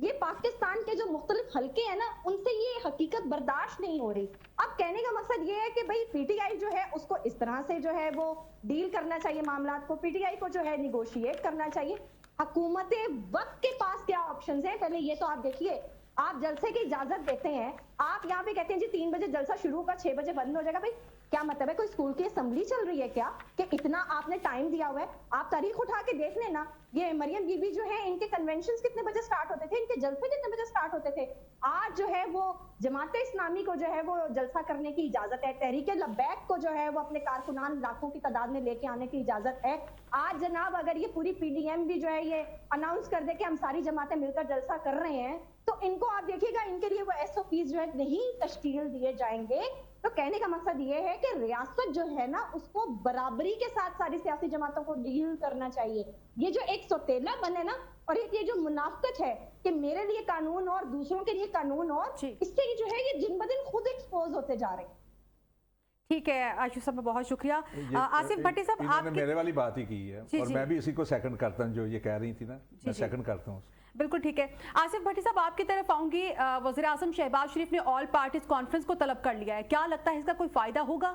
یہ پاکستان کے جو مختلف حلقے ہیں نا ان سے یہ حقیقت برداشت نہیں ہو رہی. اب کہنے کا مقصد یہ ہے کہ بھئی پی ٹی آئی جو ہے اس کو اس طرح سے جو ہے وہ ڈیل کرنا چاہیے معاملات کو, پی ٹی آئی کو جو ہے نیگوشیٹ کرنا چاہیے. حکومت وقت کے پاس کیا آپشنز ہیں پہلے یہ تو آپ دیکھیے. آپ جلسے کی اجازت دیتے ہیں, آپ یہاں پہ کہتے ہیں جی 3 بجے جلسہ شروع ہوگا 6 بجے بند ہو جائے گا. بھائی کیا مطلب ہے, کوئی اسکول کی اسمبلی چل رہی ہے کیا کہ اتنا آپ نے ٹائم دیا ہوا ہے؟ آپ تاریخ اٹھا کے دیکھ لینا, یہ مریم بی بی جو ہے ان کے کنونشنز کتنے بجے سٹارٹ ہوتے تھے, ان کے جلسے کتنے بجے سٹارٹ ہوتے تھے. آج جو ہے وہ جماعت اسلامی کو جو ہے وہ جلسہ کرنے کی اجازت ہے, تحریک لبیک کو جو ہے وہ اپنے کارکنان لاکھوں کی تعداد میں لے کے آنے کی اجازت ہے. آج جناب اگر یہ پوری پی ڈی ایم بھی جو ہے یہ اناؤنس کر دے کہ ہم ساری جماعتیں مل کر جلسہ کر رہے ہیں, تو ان کو آپ دیکھیے گا ان کے لیے وہ ایس او پیز جو ہے نہیں تشکیل دیے جائیں گے. تو کہنے کا مقصد یہ ہے کہ ریاست جو ہے نا اس کو برابری کے ساتھ ساری سیاسی جماعتوں کو ڈیل کرنا چاہیے. یہ جو ایک سوتیلا بن ہے نا, اور ایک یہ جو منافقت ہے کہ میرے لیے قانون اور دوسروں کے لیے قانون اور, اس سے جو ہے یہ دن بدن خود ایکسپوز ہوتے جا رہے ہیں. ٹھیک ہے عائشہ صاحب, بہت شکریہ. آصف بھٹی صاحب آپ نے میرے والی بات ہی کی ہے اور میں بھی اسی کو سیکنڈ کرتا ہوں, جو یہ کہہ رہی تھی نا میں سیکنڈ کرتا ہوں. بالکل ٹھیک ہے. آصف بھٹی صاحب آپ کی طرف آؤں گی. وزیر اعظم شہباز شریف نے آل پارٹیز کانفرنس کو طلب کر لیا ہے, کیا لگتا ہے اس کا کوئی فائدہ ہوگا؟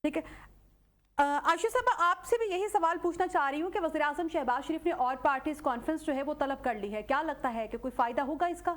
ٹھیک ہے عائشہ صاحب, آپ سے بھی یہی سوال پوچھنا چاہ رہی ہوں کہ وزیر اعظم شہباز شریف نے آل پارٹیز کانفرنس جو ہے وہ طلب کر لی ہے, کیا لگتا ہے کہ کوئی فائدہ ہوگا اس کا؟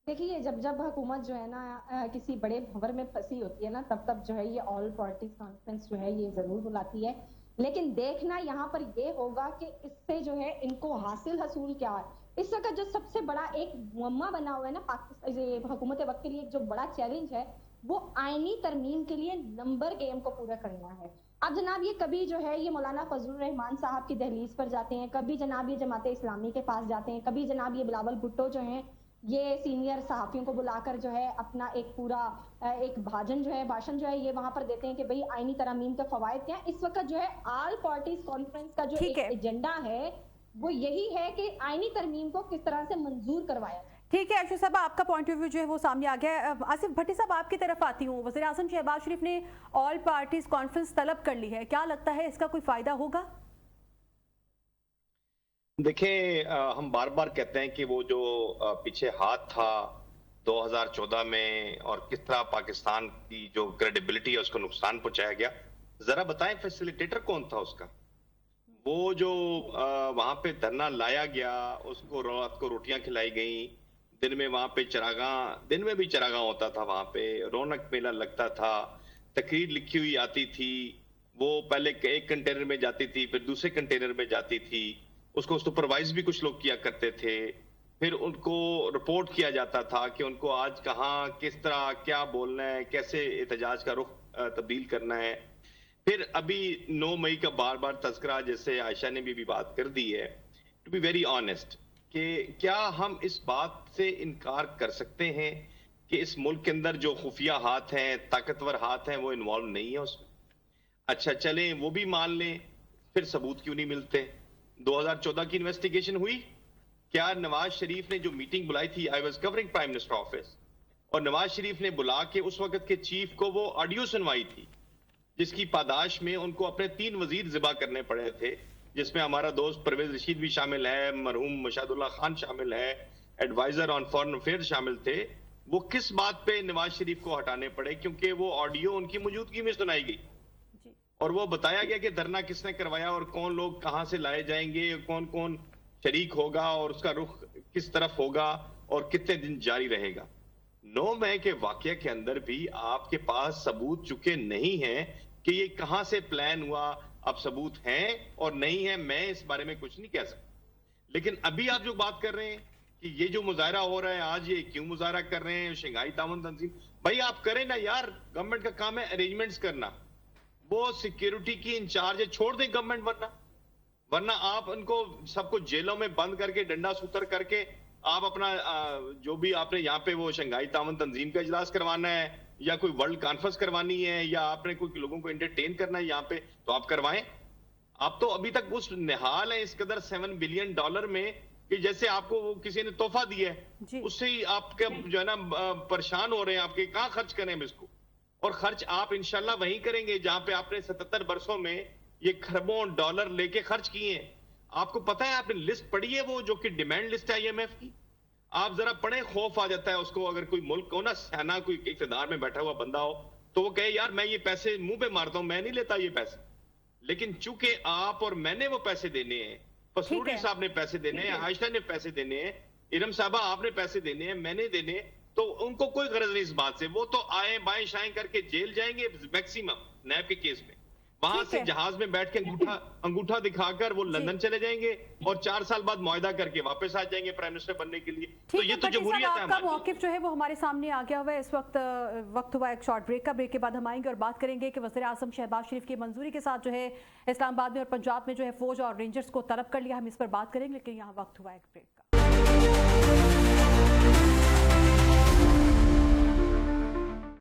دیکھیے جب حکومت جو ہے نا کسی بڑے بھور میں پھنسی ہوتی ہے نا تب جو ہے یہ آل پارٹیز کانفرنس جو ہے یہ ضرور بلاتی ہے. لیکن دیکھنا یہاں پر یہ ہوگا کہ اس سے جو ہے ان کو حصول کیا ہے. اس وقت جو سب سے بڑا ایک معمہ بنا ہوا ہے نا پاکستان حکومت وقت کے لیے, جو بڑا چیلنج ہے وہ آئینی ترمیم کے لیے نمبر گیم کو پورا کرنا ہے. اب جناب یہ کبھی جو ہے یہ مولانا فضل الرحمان صاحب کی دہلیز پر جاتے ہیں, کبھی جناب یہ جماعت اسلامی کے پاس جاتے ہیں, کبھی جناب یہ بلاول بھٹو جو ہیں یہ سینئر صحافیوں کو بلا کر جو ہے اپنا ایک پورا ایک بھاشن جو ہے یہ وہاں پر دیتے ہیں کہ بھئی آئینی ترامیم کے فوائد کیا ہیں. اس وقت جو ہے آل پارٹیز کانفرنس کا جو ایک ایجنڈا ہے وہ یہی ہے کہ آئینی ترمیم کو کس طرح سے منظور کروایا جائے. ٹھیک ہے عائشہ صاحب, آپ کا پوائنٹ آف ویو جو ہے وہ سامنے آ گیا ہے. آصف بھٹی صاحب آپ کی طرف آتی ہوں. وزیر اعظم شہباز شریف نے آل پارٹیز کانفرنس طلب کر لی ہے, کیا لگتا ہے اس کا کوئی فائدہ ہوگا؟ دیکھیں ہم بار بار کہتے ہیں کہ وہ جو پیچھے ہاتھ تھا 2014 میں اور کس طرح پاکستان کی جو کریڈیبلٹی ہے اس کو نقصان پہنچایا گیا, ذرا بتائیں فیسیلیٹیٹر کون تھا اس کا؟ وہ جو وہاں پہ دھرنا لایا گیا, اس کو رات کو روٹیاں کھلائی گئیں, دن میں وہاں پہ دن میں بھی چراغاں ہوتا تھا, وہاں پہ رونق میلہ لگتا تھا, تقریر لکھی ہوئی آتی تھی, وہ پہلے ایک کنٹینر میں جاتی تھی پھر دوسرے کنٹینر میں جاتی تھی, اس کو سپروائز بھی کچھ لوگ کیا کرتے تھے, پھر ان کو رپورٹ کیا جاتا تھا کہ ان کو آج کہاں کس طرح کیا بولنا ہے, کیسے احتجاج کا رخ تبدیل کرنا ہے. پھر ابھی 9 مئی کا بار بار تذکرہ, جیسے عائشہ نے بھی بات کر دی ہے, ٹو بی ویری آنیسٹ, کہ کیا ہم اس بات سے انکار کر سکتے ہیں کہ اس ملک کے اندر جو خفیہ ہاتھ ہیں, طاقتور ہاتھ ہیں, وہ انوالو نہیں ہے اس میں؟ اچھا چلیں وہ بھی مان لیں, پھر ثبوت کیوں نہیں ملتے؟ 2014 کی انویسٹیگیشن ہوئی کیا؟ نواز شریف نے جو میٹنگ بلائی تھی, I was covering prime minister office, اور نواز شریف نے بلا کے اس وقت کے چیف کو وہ آڈیو سنوائی تھی, جس کی پاداش میں ان کو اپنے 3 وزیر ذبح کرنے پڑے تھے, جس میں ہمارا دوست پرویز رشید بھی شامل ہے, مرحوم مشاہد اللہ خان شامل ہے, ایڈوائزر آن فارن افیئر شامل تھے. وہ کس بات پہ نواز شریف کو ہٹانے پڑے؟ کیونکہ وہ آڈیو ان کی موجودگی میں سنائی گئی اور وہ بتایا گیا کہ دھرنا کس نے کروایا اور کون لوگ کہاں سے لائے جائیں گے, کون کون شریک ہوگا اور اس کا رخ کس طرف ہوگا اور کتنے دن جاری رہے گا. 9 مئی کے واقعہ کے اندر بھی آپ کے پاس ثبوت چکے نہیں ہیں کہ یہ کہاں سے پلان ہوا. اب ثبوت ہیں اور نہیں ہیں, میں اس بارے میں کچھ نہیں کہہ سکتا. لیکن ابھی آپ جو بات کر رہے ہیں کہ یہ جو مظاہرہ ہو رہا ہے آج, یہ کیوں مظاہرہ کر رہے ہیں؟ شنگھائی تعاون تنظیم, بھائی آپ کریں نا یار, گورنمنٹ کا کام ہے ارینجمنٹس کرنا, وہ سیکیورٹی کی انچارج ہے, چھوڑ دیں گورنمنٹ, ورنہ آپ ان کو سب کو جیلوں میں بند کر کے ڈنڈا سوتر کر کے آپ اپنا جو بھی آپ نے یہاں پہ وہ شنگھائی تعاون تنظیم کا اجلاس کروانا ہے یا کوئی ورلڈ کانفرنس کروانی ہے یا آپ نے کوئی لوگوں کو انٹرٹین کرنا ہے یہاں پہ, تو آپ کروائیں. آپ تو ابھی تک اس نحال ہیں اس قدر $7 بلین میں کہ جیسے آپ کو کسی نے تحفہ دیا ہے, اس سے ہی آپ کے جو ہے نا پریشان ہو رہے ہیں, آپ کے کہاں خرچ کریں اس کو. اور خرچ آپ انشاءاللہ وہیں کریں گے جہاں پہ آپ نے 77 برسوں میں یہ کھربوں ڈالر لے کے خرچ کیے ہیں. آپ کو پتا ہے, آپ نے لسٹ پڑھی ہے وہ جو کہ ڈیمانڈ لسٹ ہے IMF کی؟ آپ ذرا پڑھیں, خوف آ جاتا ہے اس کو. اگر کوئی ملک ہو نا, سینا کوئی اقتدار میں بیٹھا ہوا بندہ ہو, تو وہ کہے یار میں یہ پیسے منہ پہ مارتا ہوں, میں نہیں لیتا یہ پیسے. لیکن چونکہ آپ اور میں نے وہ پیسے دینے ہیں, پسروری صاحب نے پیسے دینے ہیں, عائشہ نے پیسے دینے ہیں, ارم صاحبہ آپ نے پیسے دینے ہیں, میں نے دینے ہیں, تو ان کو کوئی غرض نہیں اس بات سے. وہ تو آئیں بائیں شائیں کر کے جیل جائیں گے میکسیمم نیب کے کیس میں. وہاں سے جہاز میں بیٹھ کے انگوٹھا دکھا کر وہ لندن چلے جائیں گے, اور 4 سال بعد معاہدہ کر کے واپس آ جائیں گے پرائم منسٹر بننے کے لیے. تو یہ تو جمہوریت ہے. آپ کا موقف جو ہے وہ ہمارے سامنے آ گیا ہوا ہے. اس وقت ہوا ایک شارٹ بریک کا. بریک کے بعد ہم آئیں گے اور بات کریں گے کہ وزیر اعظم شہباز شریف کی منظوری کے ساتھ جو ہے اسلام آباد میں اور پنجاب میں جو ہے فوج اور رینجرز کو طلب کر لیا. ہم اس پر بات کریں گے, لیکن یہاں وقت ہوا ایک بریک کا.